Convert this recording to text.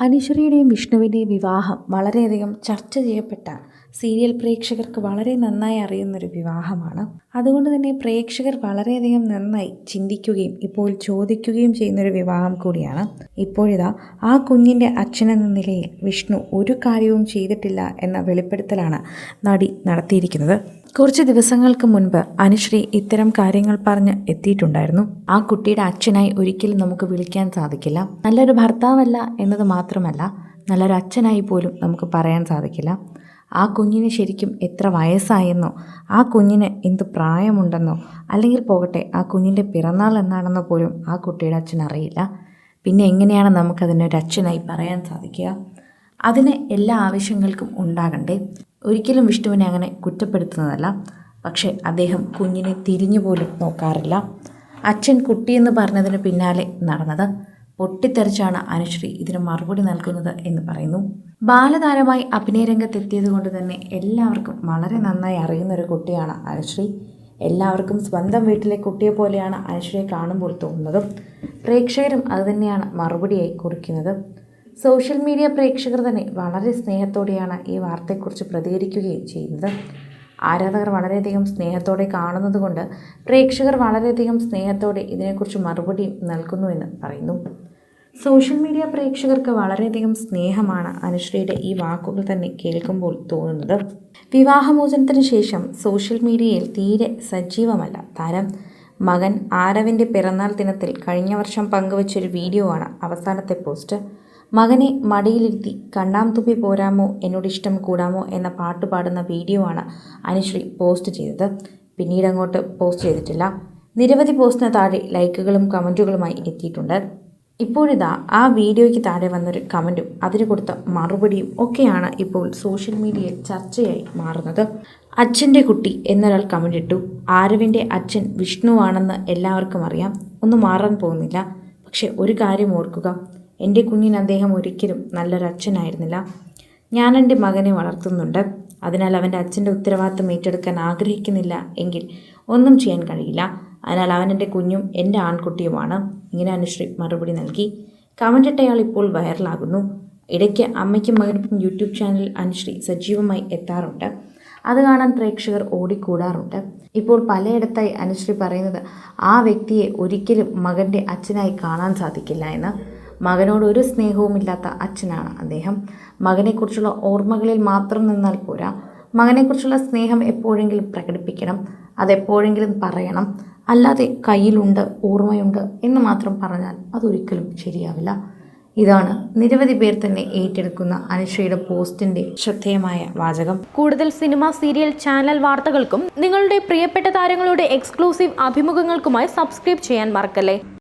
അനശ്വരയുടെയും വിഷ്ണുവിൻ്റെയും വിവാഹം വളരെയധികം ചർച്ച ചെയ്യപ്പെട്ട സീരിയൽ പ്രേക്ഷകർക്ക് വളരെ നന്നായി അറിയുന്നൊരു വിവാഹമാണ്. അതുകൊണ്ട് തന്നെ പ്രേക്ഷകർ വളരെയധികം നന്നായി ചിന്തിക്കുകയും ഇപ്പോൾ ചോദിക്കുകയും ചെയ്യുന്നൊരു വിവാഹം കൂടിയാണ്. ഇപ്പോഴിതാ ആ കുഞ്ഞിൻ്റെ അച്ഛനെന്ന നിലയിൽ വിഷ്ണു ഒരു കാര്യവും ചെയ്തിട്ടില്ല എന്ന വെളിപ്പെടുത്തലാണ് നടി നടത്തിയിരിക്കുന്നത്. കുറച്ച് ദിവസങ്ങൾക്ക് മുൻപ് അനുശ്രീ ഇത്തരം കാര്യങ്ങൾ പറഞ്ഞ് എത്തിയിട്ടുണ്ടായിരുന്നു. ആ കുട്ടിയുടെ അച്ഛനായി ഒരിക്കലും നമുക്ക് വിളിക്കാൻ സാധിക്കില്ല. നല്ലൊരു ഭർത്താവല്ല എന്നത് മാത്രമല്ല, നല്ലൊരു അച്ഛനായി പോലും നമുക്ക് പറയാൻ സാധിക്കില്ല. ആ കുഞ്ഞിന് ശരിക്കും എത്ര വയസ്സായെന്നോ, ആ കുഞ്ഞിന് എന്ത് പ്രായമുണ്ടെന്നോ, അല്ലെങ്കിൽ പോകട്ടെ ആ കുഞ്ഞിൻ്റെ പിറന്നാൾ എന്നാണെന്നോ പോലും ആ കുട്ടിയുടെ അച്ഛൻ അറിയില്ല. പിന്നെ എങ്ങനെയാണ് നമുക്കതിനൊരു അച്ഛനായി പറയാൻ സാധിക്കുക? അതിന് എല്ലാ ആവശ്യങ്ങൾക്കും ഉണ്ടാകണ്ടേ? ഒരിക്കലും വിഷ്ണുവിനെ അങ്ങനെ കുറ്റപ്പെടുത്തുന്നതല്ല. പക്ഷേ അദ്ദേഹം കുഞ്ഞിനെ തിരിഞ്ഞു പോലും നോക്കാറില്ല. അച്ഛൻ കുട്ടിയെന്ന് പറഞ്ഞതിന് പിന്നാലെ നടന്നത്. പൊട്ടിത്തെറിച്ചാണ് അനുശ്രീ ഇതിന് മറുപടി നൽകുന്നത് എന്ന് പറയുന്നു. ബാലതാരമായി അഭിനയ രംഗത്തെത്തിയത് കൊണ്ട് തന്നെ എല്ലാവർക്കും വളരെ നന്നായി അറിയുന്നൊരു കുട്ടിയാണ് അനുശ്രീ. എല്ലാവർക്കും സ്വന്തം വീട്ടിലെ കുട്ടിയെ പോലെയാണ് അനുശ്രീയെ കാണുമ്പോൾ തോന്നുന്നതും. പ്രേക്ഷകരും അതുതന്നെയാണ് മറുപടിയായി കുറിക്കുന്നത്. സോഷ്യൽ മീഡിയ പ്രേക്ഷകർ തന്നെ വളരെ സ്നേഹത്തോടെയാണ് ഈ വാർത്തയെക്കുറിച്ച് പ്രതികരിക്കുകയും ചെയ്യുന്നത്. ആരാധകർ വളരെയധികം സ്നേഹത്തോടെ കാണുന്നത് കൊണ്ട് പ്രേക്ഷകർ വളരെയധികം സ്നേഹത്തോടെ ഇതിനെക്കുറിച്ച് മറുപടിയും നൽകുന്നുവെന്ന് പറയുന്നു. സോഷ്യൽ മീഡിയ പ്രേക്ഷകർക്ക് വളരെയധികം സ്നേഹമാണ് അനുശ്രീയുടെ ഈ വാക്കുകൾ തന്നെ കേൾക്കുമ്പോൾ തോന്നുന്നത്. വിവാഹമോചനത്തിന് ശേഷം സോഷ്യൽ മീഡിയയിൽ തീരെ സജീവമല്ല താരം. മകൻ ആരവിൻ്റെ പിറന്നാൾ ദിനത്തിൽ കഴിഞ്ഞ വർഷം പങ്കുവച്ചൊരു വീഡിയോ ആണ് അവസാനത്തെ പോസ്റ്റ്. മകനെ മടിയിലിരുത്തി കണ്ണാം തുപ്പി പോരാമോ എന്നോടിഷ്ടം കൂടാമോ എന്ന പാട്ട് പാടുന്ന വീഡിയോ ആണ് അനുശ്രീ പോസ്റ്റ് ചെയ്തത്. പിന്നീട് അങ്ങോട്ട് പോസ്റ്റ് ചെയ്തിട്ടില്ല. നിരവധി പോസ്റ്റിന് താഴെ ലൈക്കുകളും കമൻറ്റുകളുമായി എത്തിയിട്ടുണ്ട്. ഇപ്പോഴിതാ ആ വീഡിയോയ്ക്ക് താഴെ വന്നൊരു കമൻറ്റും അതിന് കൊടുത്ത മറുപടിയും ഒക്കെയാണ് ഇപ്പോൾ സോഷ്യൽ മീഡിയയിൽ ചർച്ചയായി മാറുന്നത്. അച്ഛൻ്റെ കുട്ടി എന്നൊരാൾ കമൻ്റ് ഇട്ടു. ആരവിൻ്റെ അച്ഛൻ വിഷ്ണുവാണെന്ന് എല്ലാവർക്കും അറിയാം, ഒന്നും മാറാൻ പോകുന്നില്ല. പക്ഷെ ഒരു കാര്യം ഓർക്കുക, എൻ്റെ കുഞ്ഞിന് അദ്ദേഹം ഒരിക്കലും നല്ലൊരു അച്ഛനായിരുന്നില്ല. ഞാൻ എൻ്റെ മകനെ വളർത്തുന്നുണ്ട്. അതിനാൽ അവൻ്റെ അച്ഛൻ്റെ ഉത്തരവാദിത്തം ഏറ്റെടുക്കാൻ ആഗ്രഹിക്കുന്നില്ല എങ്കിൽ ഒന്നും ചെയ്യാൻ കഴിയില്ല. അതിനാൽ അവൻ എൻ്റെ കുഞ്ഞും എൻ്റെ ആൺകുട്ടിയുമാണ്. ഇങ്ങനെ അനുശ്രീ മറുപടി നൽകി. കമൻ്റ് ഇട്ടയാൾ ഇപ്പോൾ വൈറലാകുന്നു. ഇടയ്ക്ക് അമ്മയ്ക്കും മകനും യൂട്യൂബ് ചാനലിൽ അനുശ്രീ സജീവമായി എത്താറുണ്ട്. അത് കാണാൻ പ്രേക്ഷകർ ഓടിക്കൂടാറുണ്ട്. ഇപ്പോൾ പലയിടത്തായി അനുശ്രീ പറയുന്നത് ആ വ്യക്തിയെ ഒരിക്കലും മകൻ്റെ അച്ഛനായി കാണാൻ സാധിക്കില്ല എന്ന്. മകനോട് ഒരു സ്നേഹവുമില്ലാത്ത അച്ഛനാണ് അദ്ദേഹം. മകനെക്കുറിച്ചുള്ള ഓർമ്മകളിൽ മാത്രം നിന്നാൽ പോരാ, മകനെക്കുറിച്ചുള്ള സ്നേഹം എപ്പോഴെങ്കിലും പ്രകടിപ്പിക്കണം, അതെപ്പോഴെങ്കിലും പറയണം. അല്ലാതെ കയ്യിലുണ്ട്, ഓർമ്മയുണ്ട് എന്ന് മാത്രം പറഞ്ഞാൽ അതൊരിക്കലും ശരിയാവില്ല. ഇതാണ് നിരവധി പേർ തന്നെ ഏറ്റെടുക്കുന്ന അനുശ്രീയുടെ പോസ്റ്റിന്റെ ശ്രദ്ധേയമായ വാചകം. കൂടുതൽ സിനിമ, സീരിയൽ, ചാനൽ വാർത്തകൾക്കും നിങ്ങളുടെ പ്രിയപ്പെട്ട താരങ്ങളുടെ എക്സ്ക്ലൂസീവ് അഭിമുഖങ്ങൾക്കുമായി സബ്സ്ക്രൈബ് ചെയ്യാൻ മറക്കല്ലേ.